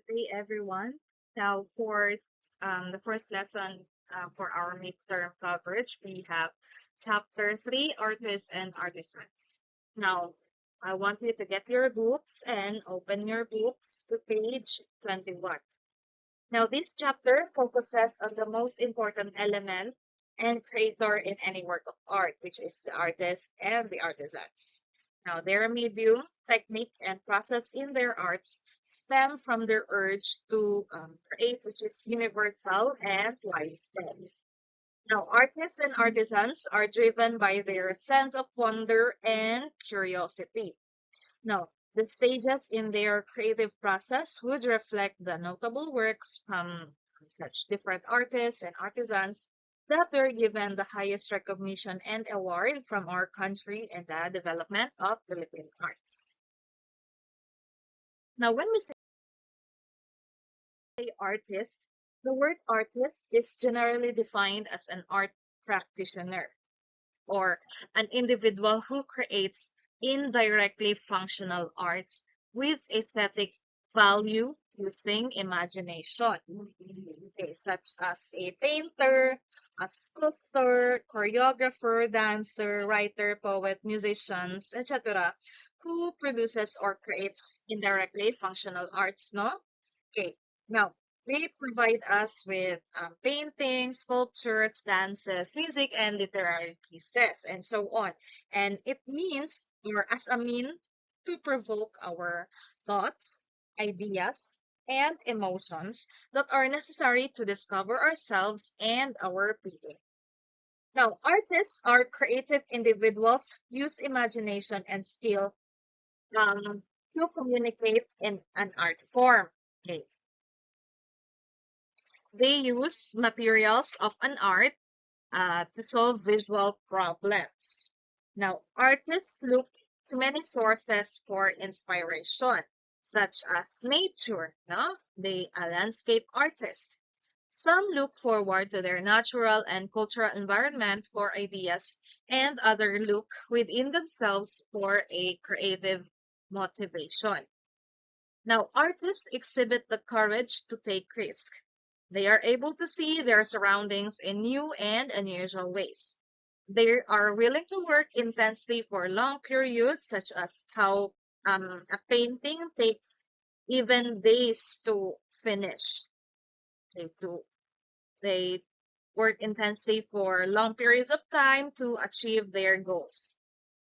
Good day, everyone. Now, for the first lesson for our midterm coverage, we have Chapter 3, Artists and Artisans. Now, I want you to get your books and open your books to page 21. Now, this chapter focuses on the most important element and creator in any work of art, which is the artist and the artisans. Now, their medium, technique, and process in their arts stem from their urge to create, which is universal and widespread. Now, artists and artisans are driven by their sense of wonder and curiosity. Now, the stages in their creative process would reflect the notable works from such different artists and artisans that were given the highest recognition and award from our country in the development of Philippine arts. Now, when we say artist, the word artist is generally defined as an art practitioner or an individual who creates indirectly functional arts with aesthetic value using imagination. Okay, such as a painter, a sculptor, choreographer, dancer, writer, poet, musicians, etc., who produces or creates indirectly functional arts, no? Okay, now they provide us with paintings, sculptures, dances, music, and literary pieces, and so on. And it means, or as a mean to provoke our thoughts, ideas, and emotions that are necessary to discover ourselves and our being. Now, artists are creative individuals who use imagination and skill to communicate in an art form. Okay. They use materials of an art to solve visual problems. Now, artists look to many sources for inspiration, such as nature, no? They are landscape artists. Some look forward to their natural and cultural environment for ideas, and others look within themselves for a creative motivation. Now, artists exhibit the courage to take risks. They are able to see their surroundings in new and unusual ways. They are willing to work intensely for long periods, such as how a painting takes even days to finish. They work intensely for long periods of time to achieve their goals.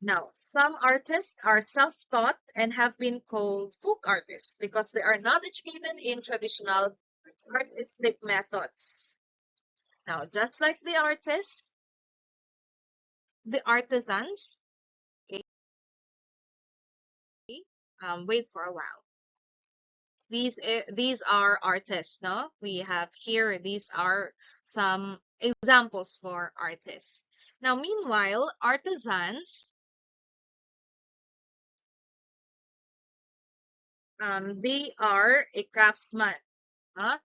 Now, some artists are self-taught and have been called folk artists because they are not educated in traditional artistic methods. Now, just like the artists, the artisans, okay, wait for a while. These are artists, no? We have here, these are some examples for artists. Now, meanwhile, artisans, they are a craftsman, huh?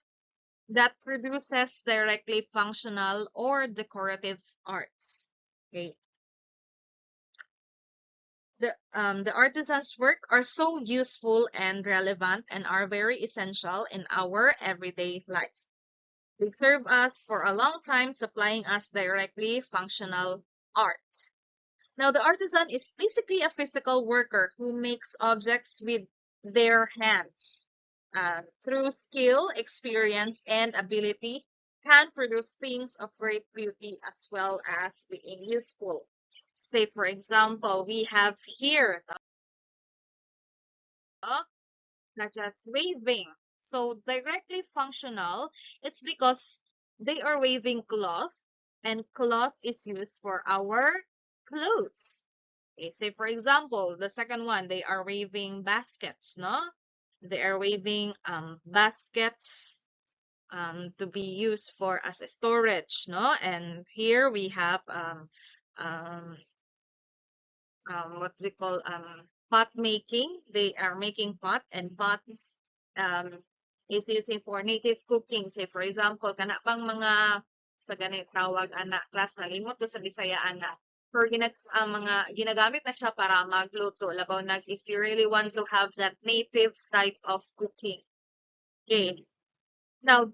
That produces directly functional or decorative arts. Okay. The artisans' work are so useful and relevant and are very essential in our everyday life. They serve us for a long time, supplying us directly functional art. Now, the artisan is basically a physical worker who makes objects with their hands. Through skill, experience, and ability, can produce things of great beauty as well as being useful. Say, for example, we have here such as waving. So directly functional, it's because they are waving cloth, and cloth is used for our clothes. Okay, say for example, the second one, they are waving baskets, no? They are waving baskets to be used for as a storage, no? And here we have um, what we call pot making. They are making pot, and pot um, is using for native cooking. Say for example, kana pang mga sa ganit tawag ana class na limot to sa Bisaya ana. For mga ginagamit na siya para magluto. Labaw nag if you really want to have that native type of cooking. Okay. Now,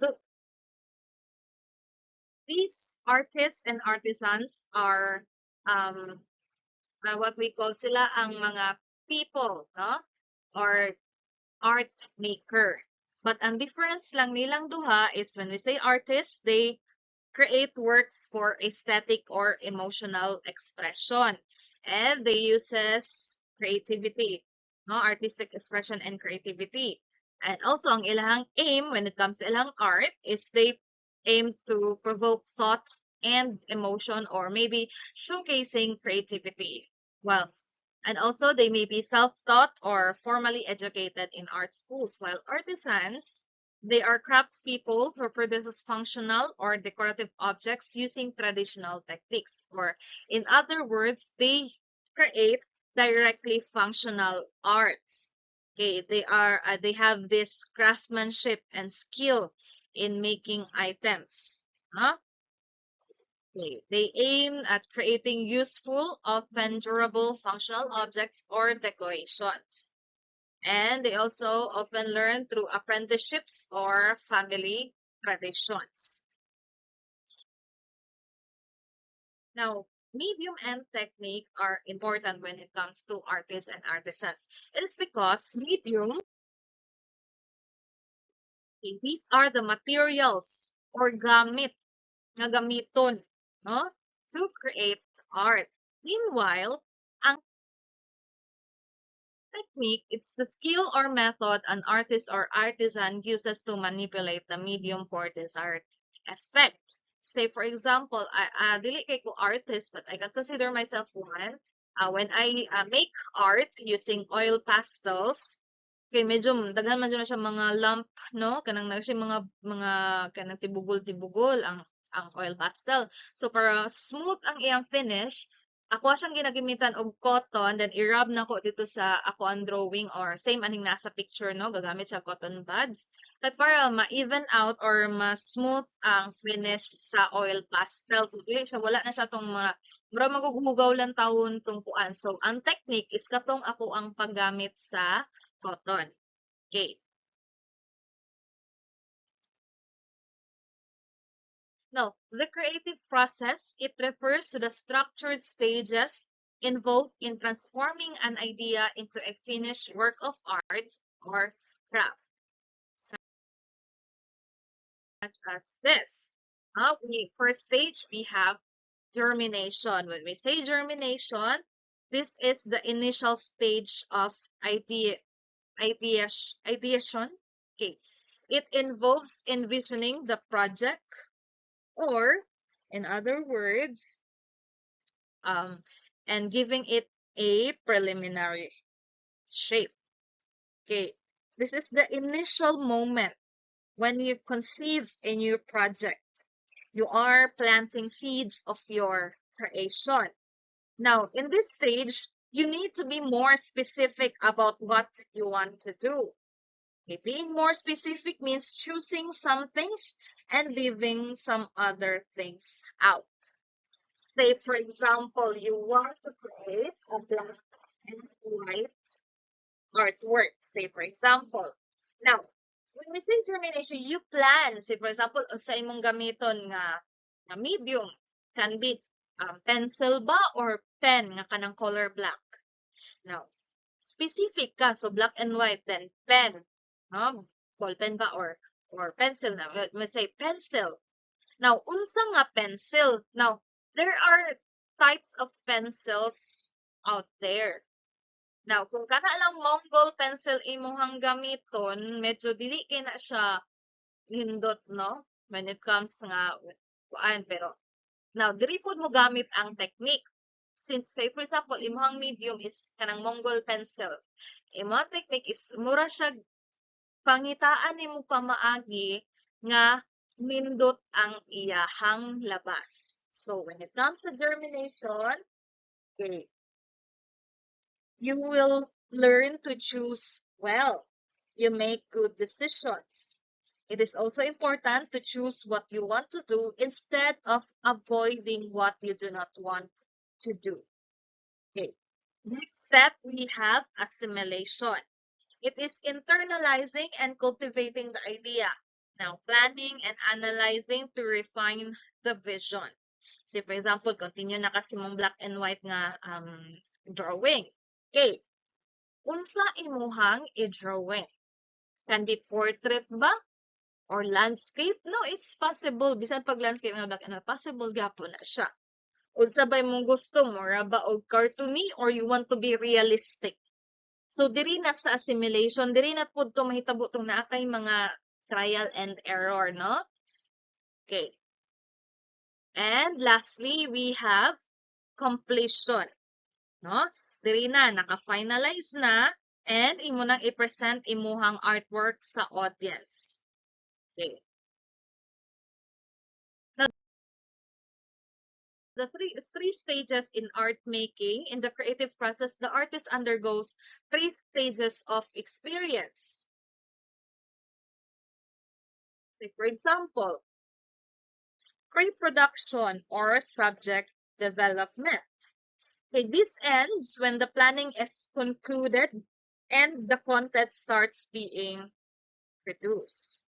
these artists and artisans are what we call sila ang mga people, no? Or art maker. But ang difference lang nilang duha is when we say artist, they create works for aesthetic or emotional expression. And they uses creativity, no? Artistic expression and creativity. And also, ang ilahang aim when it comes to ilang art is they aim to provoke thought and emotion or maybe showcasing creativity. Well, and also they may be self-taught or formally educated in art schools, while artisans, they are craftspeople who produces functional or decorative objects using traditional techniques. Or in other words, they create directly functional arts. Okay, they have this craftsmanship and skill in making items. Huh? Okay. They aim at creating useful, often durable, functional objects or decorations. And they also often learn through apprenticeships or family traditions. Now, medium and technique are important when it comes to artists and artisans. It is because medium, okay, these are the materials or gamit nga gamiton, no, to create art. Meanwhile, ang technique, it's the skill or method an artist or artisan uses to manipulate the medium for desired effect. Say, for example, dili kay ko artist, but I can consider myself one. When I make art using oil pastels, kay medyo daghan man jud na siya mga lump, no? Kanang na siya mga kanang tibugol-tibugol ang oil pastel. So para smooth ang iyang finish, ako siyang ginagamitan og cotton, then i-rub na ko dito sa ako ang drawing or same aning nasa picture, no? Gagamit siya cotton buds. Kaya para ma-even out or ma-smooth ang finish sa oil pastel. So, dili siya, wala na siya tong mga, mura magughugaw lang tawon tong kuan. So, ang technique is katong ako ang paggamit sa cotton. Okay. Now, the creative process, it refers to the structured stages involved in transforming an idea into a finished work of art or craft, such as this. First stage, we have germination. When we say germination, this is the initial stage of ideation. Okay. It involves envisioning the project, or in other words, and giving it a preliminary shape. Okay, this is the initial moment when you conceive a new project. You are planting seeds of your creation. Now, in this stage, you need to be more specific about what you want to do. Okay, being more specific means choosing some things and leaving some other things out. Say, for example, you want to create a black and white artwork. Say, for example. Now, when we say germination, you plan. Say, for example, sa imong gamiton nga medium can be pencil ba or pen nga kanang color black. Now, specific ka. So, black and white, then pen. No? Ball pen ba or pencil na. We say pencil. Now, unsa nga pencil? Now, there are types of pencils out there. Now, kung kana lang Mongol pencil imong gamiton, medyo dili kay na siya nindot, no? When it comes nga kuan, pero now diri pod mo gamit ang technique. Since say for example, imong medium is kanang Mongol pencil. Imong technique is mura siya pangitaan nimo pamaagi nga nindot ang iyahang labas. So when it comes to germination, okay, you will learn to choose well. You make good decisions. It is also important to choose what you want to do instead of avoiding what you do not want to do. Okay. Next step, we have assimilation. It is internalizing and cultivating the idea. Now, planning and analyzing to refine the vision. Say, for example, continue na kasi mong black and white nga drawing. Okay. Unsa imuhang i-drawing? Can be portrait ba? Or landscape? No, it's possible. Bisan pag landscape nga black and white, possible gapon na siya. Unsa ba imong gusto mo? Ra ba og cartoony or you want to be realistic? So diri na sa assimilation, diri na pud to mahitabo tong naa kay mga trial and error, no? Okay. And lastly, we have completion, no? Diri na naka-finalize na and imo nang i-present imuhang artwork sa audience. Okay. Now, the three stages in art making. In the creative process, the artist undergoes 3 stages of experience. Say, for example, pre-production or subject development. Okay, this ends when the planning is concluded and the content starts being produced.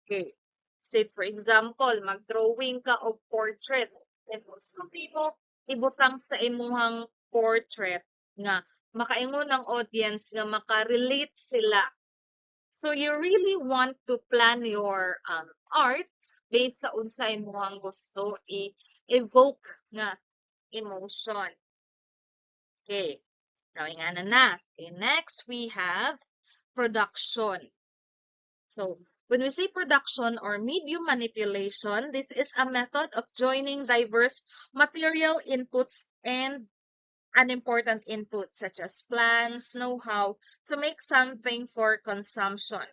Okay, say for example, mag-drawing ka og portrait. And gusto mo ibutang sa imuhang portrait nga makaingon ng audience nga makarelate sila. So you really want to plan your art based sa unsa imuhang gusto i-evoke nga emotion. Okay, drawing na. Okay, next we have production. So when we say production or medium manipulation, this is a method of joining diverse material inputs and an important input such as plans, know-how to make something for consumption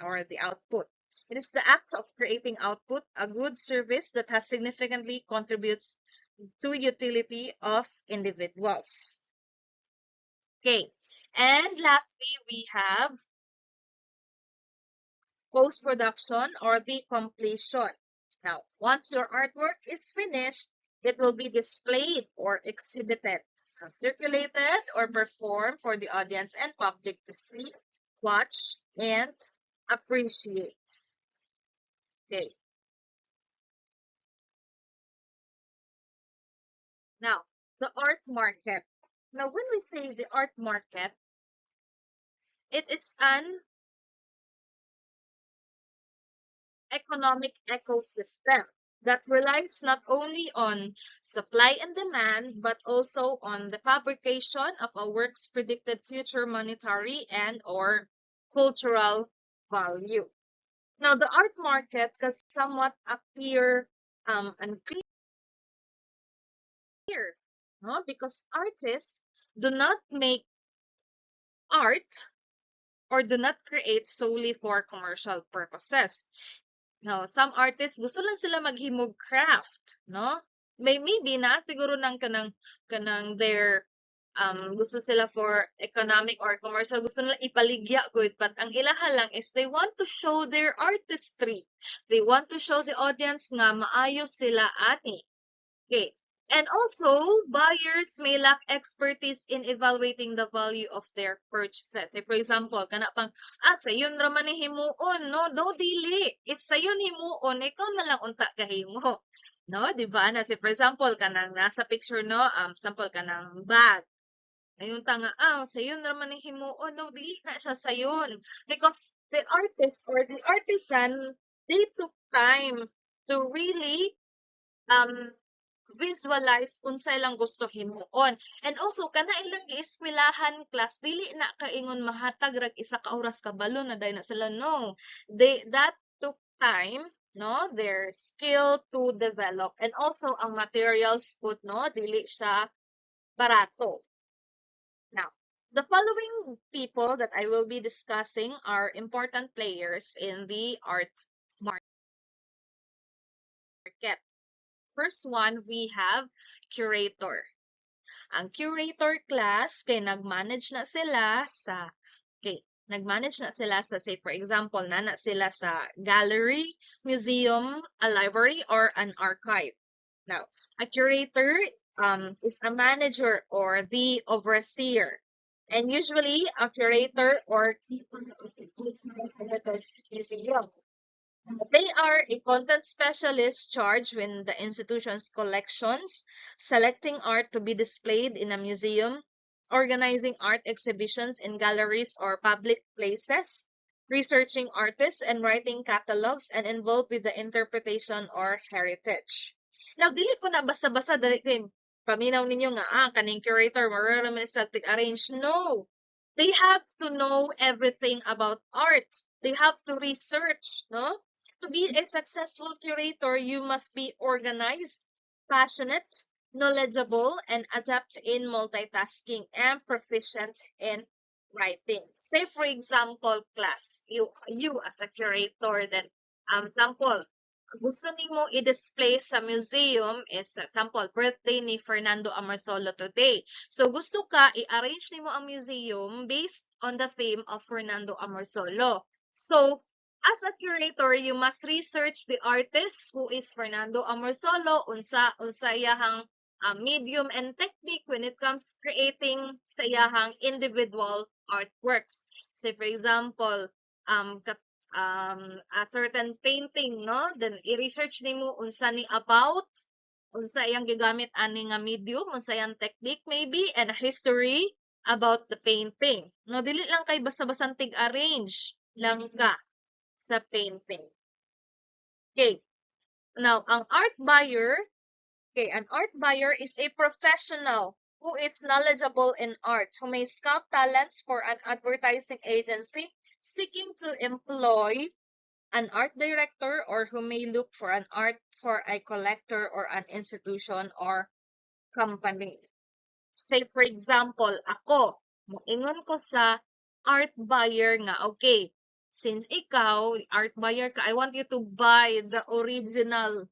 or the output. It is the act of creating output, a good service that has significantly contributes to utility of individuals. Okay, and lastly, we have post-production or the completion. Now, once your artwork is finished, it will be displayed or exhibited, circulated or performed for the audience and public to see, watch, and appreciate. Okay. Now, the art market. Now, when we say the art market, it is an economic ecosystem that relies not only on supply and demand, but also on the fabrication of a work's predicted future monetary and or cultural value. Now, the art market can somewhat appear unclear, no? Because artists do not make art or do not create solely for commercial purposes. No, some artists gusto lang sila maghimog craft, no? Maybe na siguro nang kanang their gusto sila for economic or commercial, gusto nila ipaligya good, but ang ilaha lang is they want to show their artistry. They want to show the audience nga maayo sila ani. Okay. And also, buyers may lack expertise in evaluating the value of their purchases. Say, for example, kana pang, sayon raman ni himuon, no? No, dili. If sayon himuon, ikaw na lang unta kahimo. No, di ba? Na, say, for example, kanang nasa picture, no? Sample kanang bag. Ayun ta nga, sayon raman ni himuon, no? Dili na siya sayon. Because the artist or the artisan, they took time to really, visualize unsay lang gusto himuon. And also kana ilang gieskwilahan class dili na kaingon mahatag rag isa ka oras kabalo na day na sila, no. That took time, no, their skill to develop, and also ang materials put, no, dili siya barato. Now, the following people that I will be discussing are important players in the art market. First one, we have curator. Ang curator class, kay nag-manage na sila sa, say, for example, na sila sa gallery, museum, a library, or an archive. Now, a curator is a manager or the overseer. And usually, a curator or keeper of the museum. They are a content specialist charged with the institution's collections, selecting art to be displayed in a museum, organizing art exhibitions in galleries or public places, researching artists and writing catalogs, and involved with the interpretation or heritage. Now, dili ko na basta-basta dali kay paminaw ninyo nga kaning curator mararaman sa arrange. No. They have to know everything about art. They have to research, no? To be a successful curator, you must be organized, passionate, knowledgeable, and adept in multitasking and proficient in writing. Say, for example, class, you as a curator, then, example, gusto nimo i-display sa museum is, example, birthday ni Fernando Amorsolo today. So, gusto ka i-arrange nimo ang museum based on the theme of Fernando Amorsolo. So, as a curator, you must research the artist who is Fernando Amorsolo, unsa iyahang medium and technique when it comes creating sa iyahang individual artworks. Say for example, a certain painting, no? Then i-research nimo unsa ni about, unsa iyang gigamit ani nga medium, unsa iyang technique maybe, and a history about the painting. No, dili lang kay basta-basta tig-arrange lang ka sa painting. Okay. Now, an art buyer is a professional who is knowledgeable in art, who may scout talents for an advertising agency seeking to employ an art director, or who may look for an art for a collector or an institution or company. Say for example, ako, moingon ko sa art buyer nga, okay, since ikaw, art buyer ka, I want you to buy the original,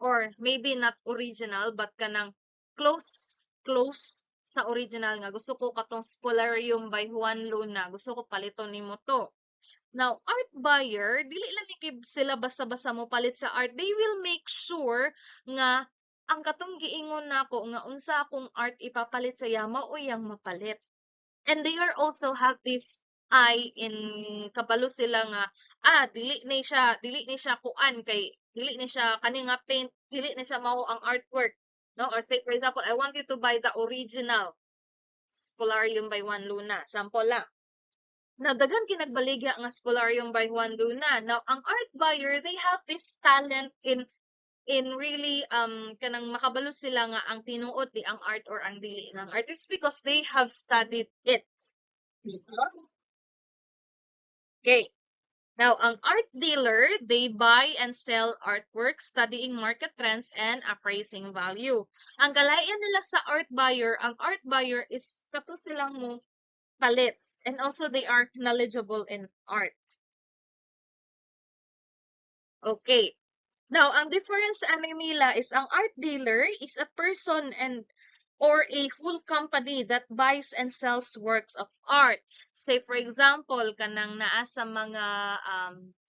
or maybe not original, but kanang close sa original nga. Gusto ko katong Spolarium by Juan Luna. Gusto ko paliton nimo to. Now, art buyer, dili lang ni sila basta-basta mo palit sa art. They will make sure nga ang katong giingon nako nga unsa akong art ipapalit sa yama o yang mapalit. And they are also have this eye in kabalo sila nga dili ni siya kuan kay dili ni siya kani nga paint, dili ni siya mao ang artwork, no? Or say for example, I want you to buy the original Spolarium by Juan Luna. Sample lang. Now, daghan kinagbaligya nga Spolarium by Juan Luna. Now, ang art buyer, they have this talent in really kanang makabalo sila nga ang tinuod di ang art or ang dili ng art. It's because they have studied it. Okay. Now, ang art dealer, they buy and sell artworks, studying market trends and appraising value. Ang kalayan nila sa art buyer, ang art buyer is kato silang mo palit. And also, they are knowledgeable in art. Okay. Now, ang difference ani nila is ang art dealer is a person or a whole company that buys and sells works of art. Say for example, kanang naa sa mga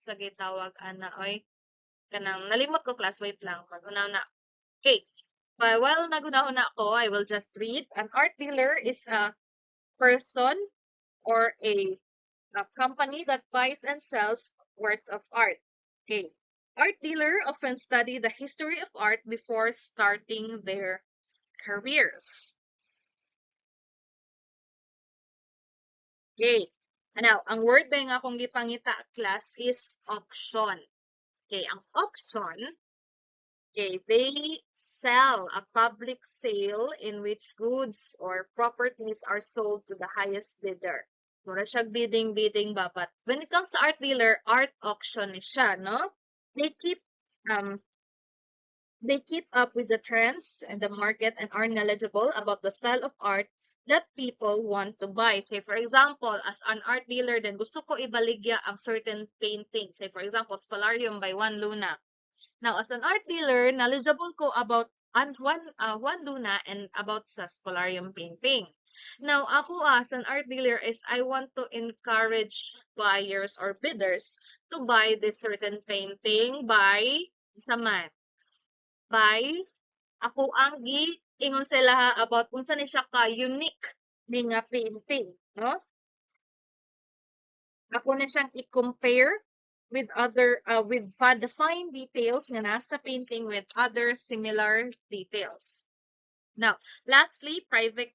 sa gitawag ana oy kanang nalimot ko class, wait lang magunaw na. Okay. But while nagunaw na ako, I will just read. An art dealer is a person or a company that buys and sells works of art. Okay. Art dealer often study the history of art before starting their careers. Okay. Now, ang word na yung akong gipangita class is auction. Okay, ang auction, okay, they sell a public sale in which goods or properties are sold to the highest bidder. Mura siya bidding ba, but when it comes to art dealer, art auction is siya, no? They keep up with the trends and the market and are knowledgeable about the style of art that people want to buy. Say for example, as an art dealer, then gusto ko ibaligya ang certain painting. Say for example, Spolarium by Juan Luna. Now, as an art dealer, knowledgeable ko about Juan Luna and about sa Spolarium painting. Now, ako as an art dealer is I want to encourage buyers or bidders to buy this certain painting by ako ang gi-ingon sila about kung saan siya ka unique ni nga painting. no? Ako na siyang i-compare with other the fine details nga nasa painting with other similar details. Now, lastly, private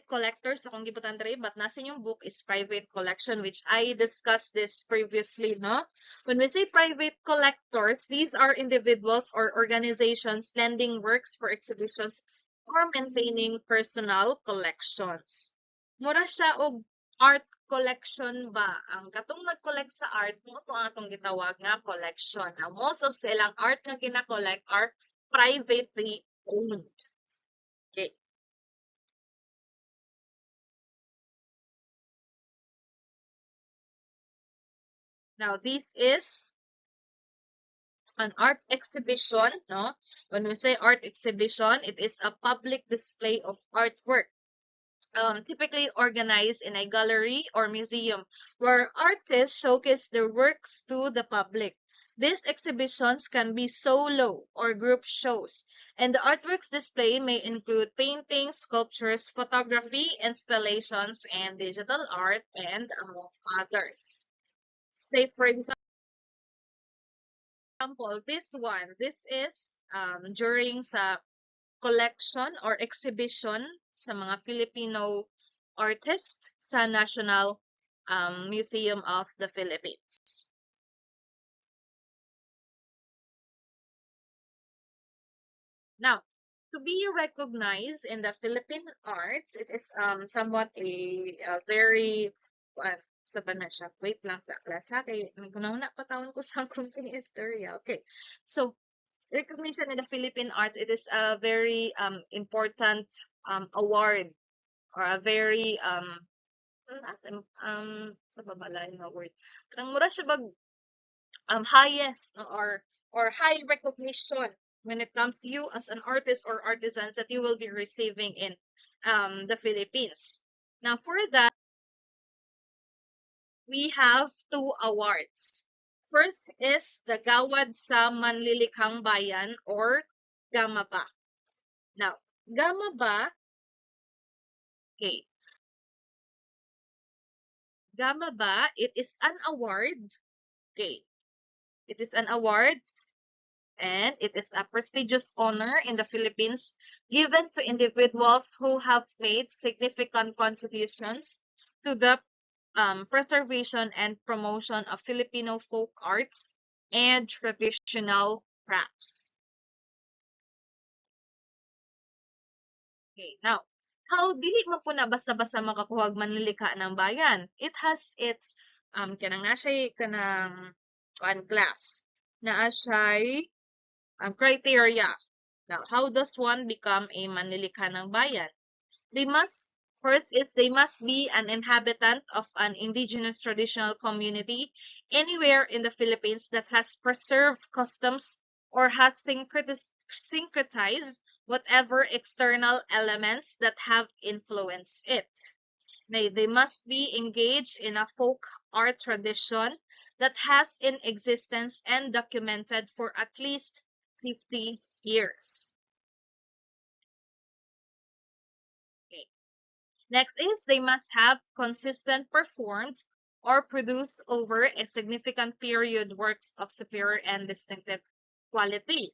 collectors akong gibutan diri, but nasa inyong book is private collection, which I discussed this previously, no? When we say private collectors, these are individuals or organizations lending works for exhibitions or maintaining personal collections. Mura siya og art collection ba? Ang katong nag-collect sa art, mo to ang atong gitawag nga collection. Now, most of silang art nga kina-collect are privately owned. Okay. Now, this is an art exhibition, no? When we say art exhibition, it is a public display of artwork, typically organized in a gallery or museum, where artists showcase their works to the public. These exhibitions can be solo or group shows, and the artworks display may include paintings, sculptures, photography, installations, and digital art, and among others. Say, for example, this is during sa collection or exhibition sa mga Filipino artist sa National Museum of the Philippines. Now, to be recognized in the Philippine arts, it is somewhat a very sa ba na siya? Wait lang sa class ha. Kaya na patawon ko sa company history. Okay. So, recognition in the Philippine arts, it is a very important award or a very sa babalain nga word. Kanang mura siya bag highest no, or high recognition when it comes to you as an artist or artisans that you will be receiving in the Philippines. Now for that, we have two awards. First is the Gawad sa Manlilikhang Bayan or GAMABA. Now, GAMABA, okay, GAMABA, it is an award, okay, it is an award and it is a prestigious honor in the Philippines given to individuals who have made significant contributions to the preservation and promotion of Filipino folk arts and traditional crafts. Okay, now, how dili mo po na basta-basta makakuha og manlilikha ng bayan? It has its kanang na siya kanang class. Naa siya criteria. Now, how does one become a manlilikha ng bayan? They must they must be an inhabitant of an indigenous traditional community anywhere in the Philippines that has preserved customs or has syncretized whatever external elements that have influenced it. They must be engaged in a folk art tradition that has in existence and documented for at least 50 years. Okay. Next is they must have consistent performed or produced over a significant period works of superior and distinctive quality.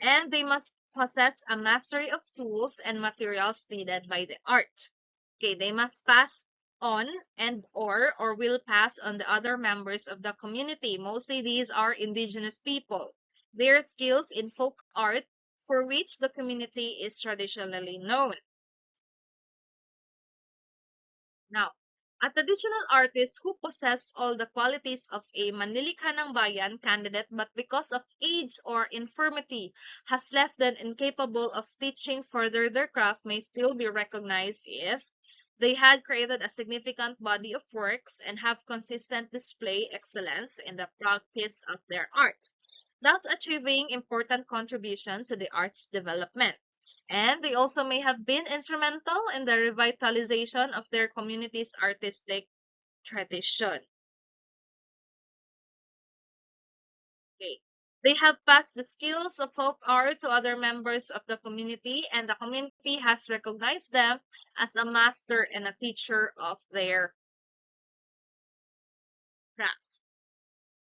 And they must possess a mastery of tools and materials needed by the art. Okay, they must pass on and or will pass on the other members of the community. Mostly these are indigenous people. Their skills in folk art for which the community is traditionally known. Now, a traditional artist who possesses all the qualities of a Manlilikha ng Bayan candidate but because of age or infirmity has left them incapable of teaching further their craft may still be recognized if they had created a significant body of works and have consistent display excellence in the practice of their art, thus achieving important contributions to the art's development. And they also may have been instrumental in the revitalization of their community's artistic tradition. Okay. They have passed the skills of folk art to other members of the community, and the community has recognized them as a master and a teacher of their craft.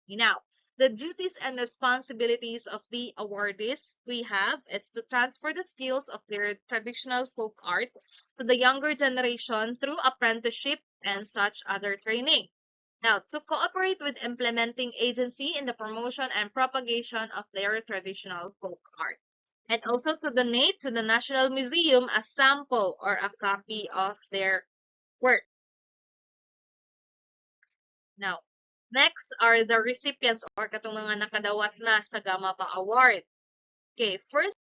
Now, the duties and responsibilities of the awardees we have is to transfer the skills of their traditional folk art to the younger generation through apprenticeship and such other training. Now, to cooperate with implementing agency in the promotion and propagation of their traditional folk art. And also to donate to the National Museum a sample or a copy of their work. Now, next are the recipients or katong mga nakadawat na sa Gama Ba Award. Okay, first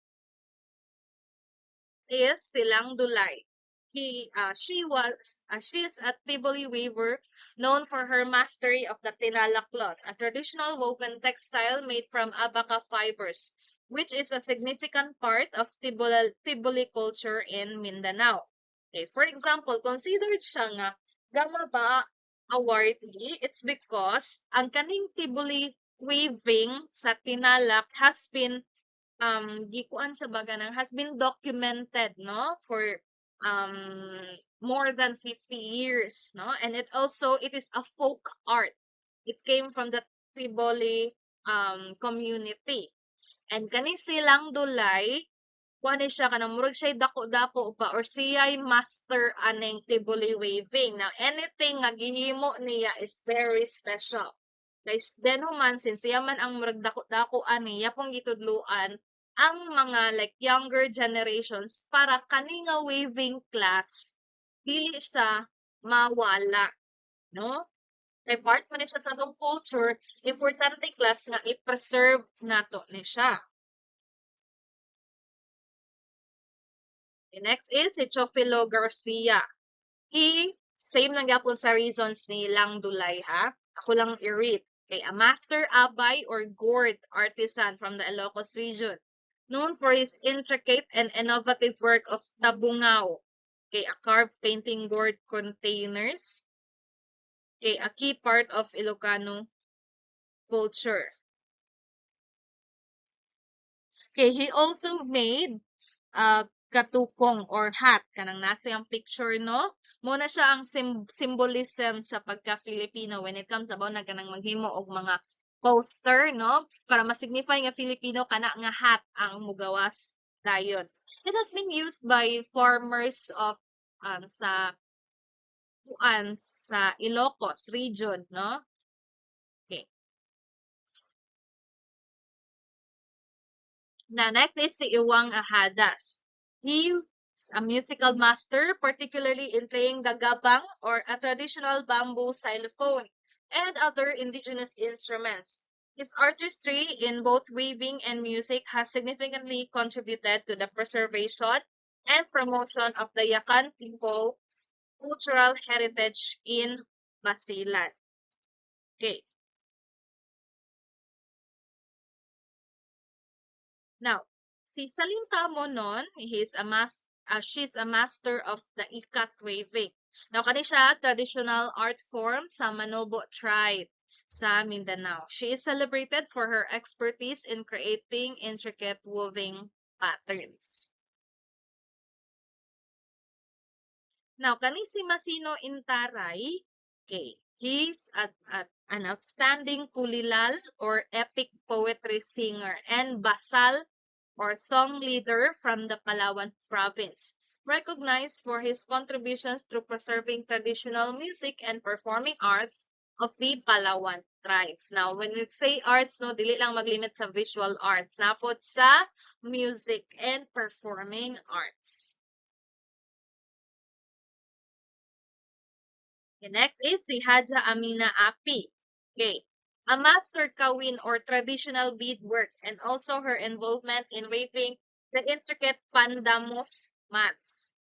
is Silang Dulay. She is a Tiboli weaver known for her mastery of the tinala cloth, a traditional woven textile made from abaca fibers, which is a significant part of Tiboli culture in Mindanao. Okay, for example, considered siya nga Gama Ba awardee, it's because ang kaning Tiboli weaving sa tinalak has been gikuan sa baga nang has been documented no for um more than 50 years no, and it is a folk art. It came from the Tiboli community, and kani silang dulay kuha ni siya kanang murag siya dako-dako pa or siya'y master aning Tiboli weaving. Now anything nga gihimo niya is very special. Guys, then human since siya man ang murag dako-dako ani yapong gitudluan ang mga like younger generations para kani nga weaving class dili siya mawala, no? Kay part man ni siya sa atong culture, importante class nga i-preserve nato ni siya. Okay, next is si Chofilo Garcia. Same lang yapon sa reasons ni Lang Dulay ha. Ako lang i-read. Okay, a master abay or gourd artisan from the Ilocos region, known for his intricate and innovative work of tabungao. Okay, a carved painting gourd containers. Okay, a key part of Ilocano culture. Okay, he also made katukong or hat kanang nasa yung picture no, muna siya ang symbolism sa pagka-Filipino when it comes about na kanang maghimo og mga poster no para ma-signify nga Filipino kana nga hat ang mugawas dayon. It has been used by farmers of sa Ilocos region no. Okay. Now, next is si Iwang Ahadas. He is a musical master, particularly in playing the gabang or a traditional bamboo xylophone and other indigenous instruments. His artistry in both weaving and music has significantly contributed to the preservation and promotion of the Yakan people's cultural heritage in Basilan. Okay. Now, si Saling Tamonon, she's a master of the ikat weaving. Now, kani siya traditional art form sa Manobo tribe sa Mindanao. She is celebrated for her expertise in creating intricate woven patterns. Now, kani si Masino Intaray, okay, he's an outstanding kulilal or epic poetry singer and basal or song leader from the Palawan province, recognized for his contributions to preserving traditional music and performing arts of the Palawan tribes. Now, when we say arts, no, dili lang maglimit sa visual arts, napod sa music and performing arts. Okay, next is si Hadja Amina Api. Okay, a master kawin or traditional beadwork and also her involvement in weaving the intricate pandamos mats.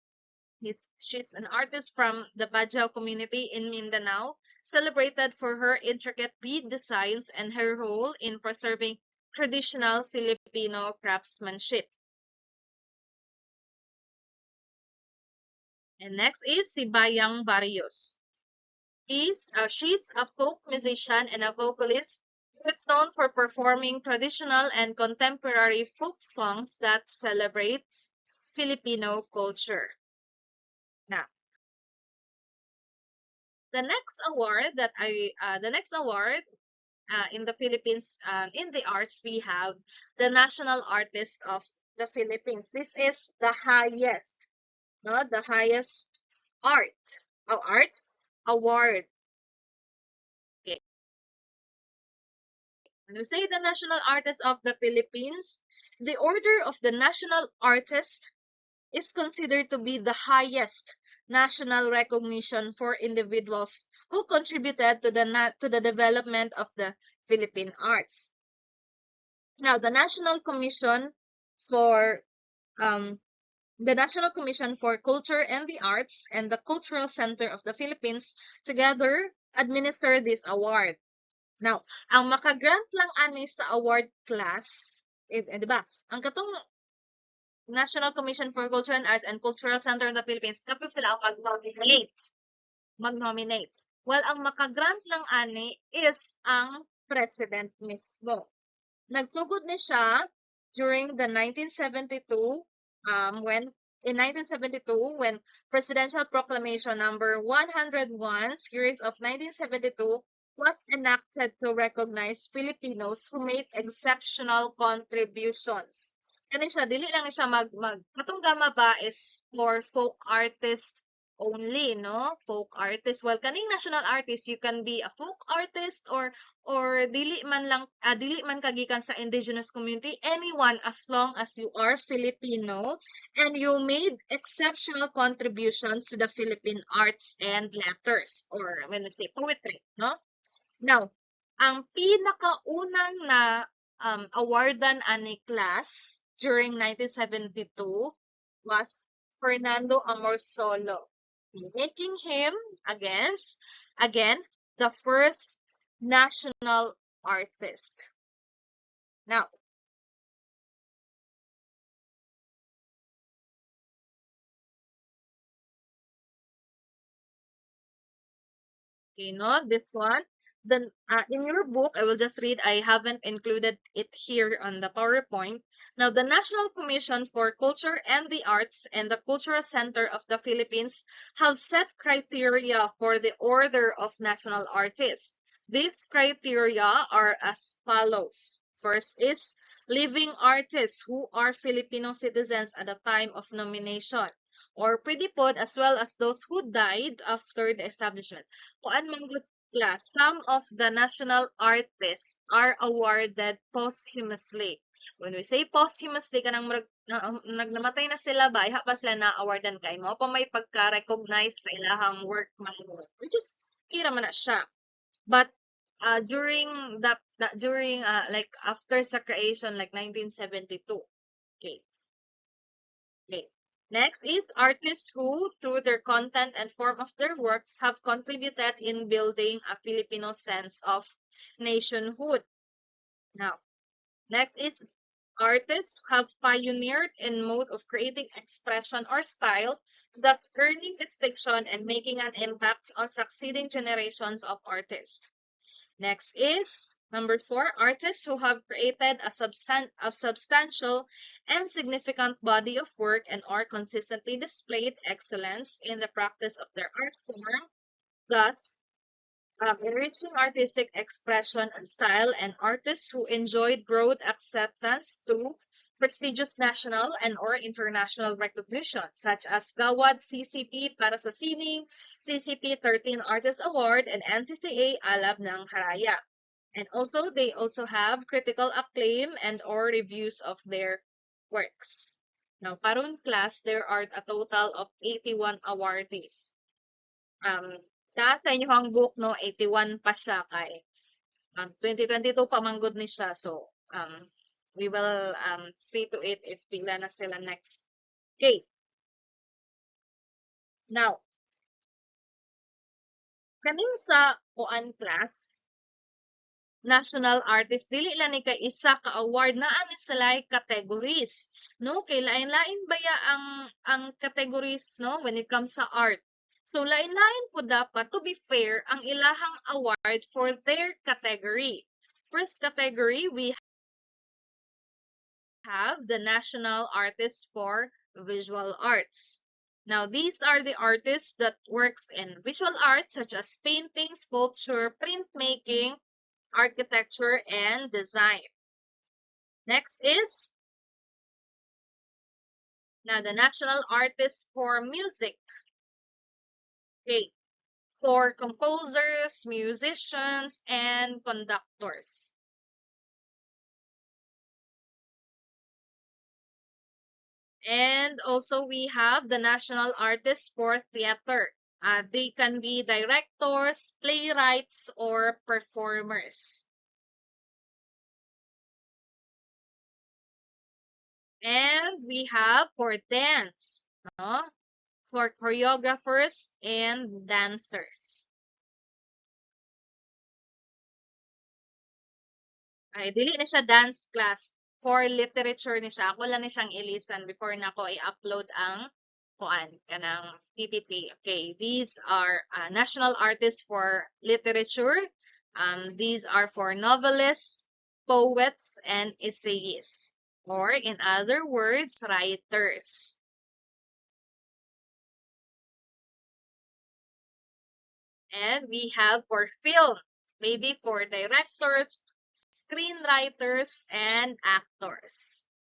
She's an artist from the Bajau community in Mindanao, celebrated for her intricate bead designs and her role in preserving traditional Filipino craftsmanship. And next is si Bayang Barrios. She's a folk musician and a vocalist is known for performing traditional and contemporary folk songs that celebrates Filipino culture. Now, the next award in the Philippines, in the arts, we have the National Artist of the Philippines. This is the highest, no, the highest art award. Okay. When we say the National Artist of the Philippines, the Order of the National Artist is considered to be the highest national recognition for individuals who contributed to the development of the Philippine arts. Now, for um, the National Commission for Culture and the Arts and the Cultural Center of the Philippines together administer this award. Now, ang makagrant lang ani sa award class, di ba? Ang katong National Commission for Culture and Arts and Cultural Center of the Philippines, kapag sila ang mag-nominate. Well, ang makagrant lang ani is ang president mismo. Nagsugod ni siya during the 1972 in 1972 when Presidential Proclamation number 101 series of 1972 was enacted to recognize Filipinos who made exceptional contributions. Kani siya dili lang siya katong gama ba is for folk artist only, no? Folk artist. Well, kaning national artist, you can be a folk artist or dili man kagikan sa indigenous community, anyone as long as you are Filipino and you made exceptional contributions to the Philippine arts and letters, or when we say poetry, no? Now, ang pinakaunang na awardan ani class during 1972 was Fernando Amorsolo, making him again the first national artist. Now, okay, no, this one. Then in your book, I will just read. I haven't included it here on the PowerPoint. Now, the National Commission for Culture and the Arts and the Cultural Center of the Philippines have set criteria for the order of national artists. These criteria are as follows. First is living artists who are Filipino citizens at the time of nomination, or pwede pod as well as those who died after the establishment. Kuan man gud class, some of the national artists are awarded posthumously. When we say posthumously, kanang nagnamatay na sila ba, iha pa sila na-awardan kay mo pa may pagka-recognize sa ilahang work man, which is kira man na siya. But during like after sa creation, like 1972. Okay. Next is artists who, through their content and form of their works, have contributed in building a Filipino sense of nationhood. Now, next is artists who have pioneered in mode of creating expression or style, thus earning distinction and making an impact on succeeding generations of artists. Next is number 4, artists who have created a substantial and significant body of work and are consistently displayed excellence in the practice of their art form, thus enriching artistic expression and style, and artists who enjoyed broad acceptance to prestigious national and or international recognition, such as Gawad CCP para sa sining, CCP 13 Artist Award, and NCCA Alab ng Haraya. And also, they also have critical acclaim and or reviews of their works. Now, karon class, there are a total of 81 awardees. Sa inyong book, no, 81 pa siya kay 2022 pa manggod ni siya. So, we will see to it if pila na sila next. Okay. Now, kaning sa kuan class, national artist, dili lang ni kay isa ka award na ani sila categories, no? Kay lain-lain baya ang categories, no, when it comes sa art. So lain-lain po dapat, to be fair, ang ilahang award for their category. first category, we have the national artists for visual arts. Now, these are the artists that works in visual arts such as painting, sculpture, printmaking, architecture, and design. Next is now the national artist for music. Okay, for composers, musicians, and conductors. And also we have the national artists for theater. They can be directors, playwrights, or performers. And we have for dance, no? For choreographers and dancers. Ay, dili na siya dance class. For literature ni siya. Ako lang ni siyang ilisan before na ako i-upload ang kuan kanang PPT. Okay, these are national artists for literature. These are for novelists, poets, and essayists. Or in other words, writers. And we have for film, maybe for directors, screenwriters, and actors.